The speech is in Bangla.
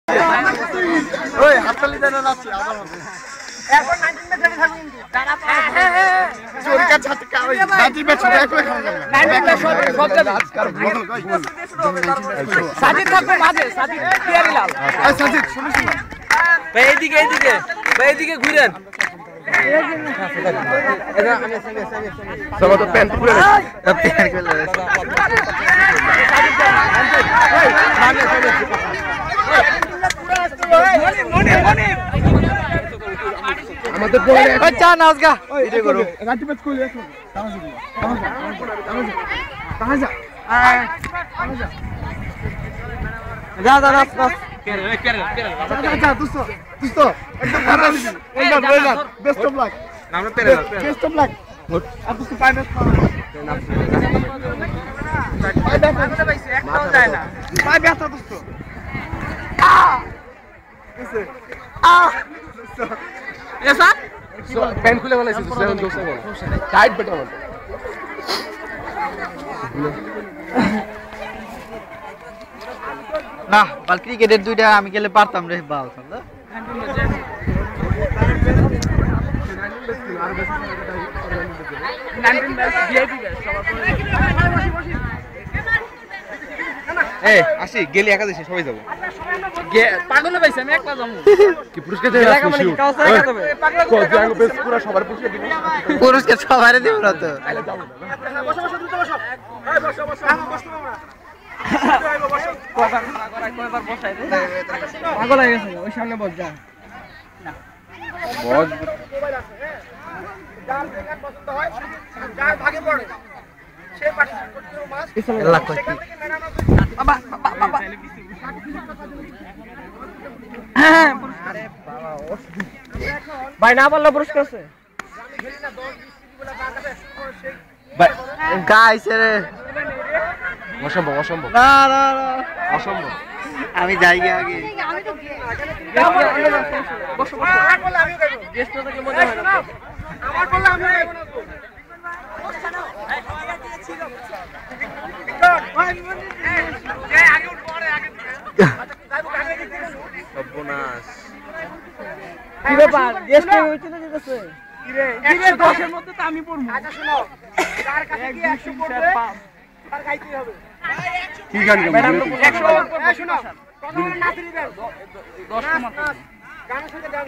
ওই হাততালি দেন না আছে আমার মধ্যে এখন 19 ম্যাচ রেডি থাকুন কিন্তু তারা চোরকা ঝটকা ওই বাজি ম্যাচ একই খাওয়া 19 ম্যাচ সব যাবে সাজিদ থাকবে মাঝে সাজিদ পিয়ারি লাল এই সাজিদ শুনুন ভাই এইদিকে ঘুরেন এটা আমি সব তো প্যান্ট পুরো প্যান্ট করে মনে আমাদের বলে বাচ্চা নাচ গা এটা করো রাতি ম্যাচ কইলে এখন তাহা যা যা নাচ যা দুস্তো একদম ভালো দিবি ওই বেস্ট অফ লাক নামটা পেরে বেস্ট অফ লাক আর দুস্তো পাই ম্যাচ পাই ব্যথা পাইছে একটাও যায় না পাই ব্যথা দুস্তো এসে ऐसा पेन खुले वाला इसी 7 2 टाइट बेटा बोल না বাল ক্রিকেটের দুইটা আমি গেলে পারতাম রে বাল না এই আসি গেলি একা দেশে সবাই যাব পাগলে পাইছে আমি একলা যাবো কি পুরস্কার দেবে পুরো সবার পুরস্কার দিব পুরস্কার সবারে দিব না তো বসো দ্রুত বসো এই বসো কয়বার বসাই দে পাগল হয়ে গেছে ওই সামনে বস যা না বস যার জায়গা পছন্দ হয় যার ভাগে পড়ে সে পার্টিসিপেট করতে মাস সেখান থেকে মেরানো বাবা হ্যাঁ আরে বাবা ভাই না বললে পুরস্কার আছে ভাই গাইস রে অসম্ভব না অসম্ভব আমি যাই আগে আমি তো বসো আমার বললে আমি গাইবো গেস্ট তো কি মজা হয় না আমার বললে আমি গাইবো না তো বসছ না এই সবাই দিয়েছিল ভাই এই আগে উঠ পরে আগে যাইবো আগে দিতে সর্বনাশ কি ব্যাপার গেস্ট হইছে না যেতেছে কি রে 110 এর মধ্যে তো আমি পড়ব আচ্ছা শুনো কার কাছে কি 100 পড়বে আর গাইতে হবে কি গান ম্যাডাম 100 পড়বে শুনো কত নাচরি দেন 10 গানের সাথে গান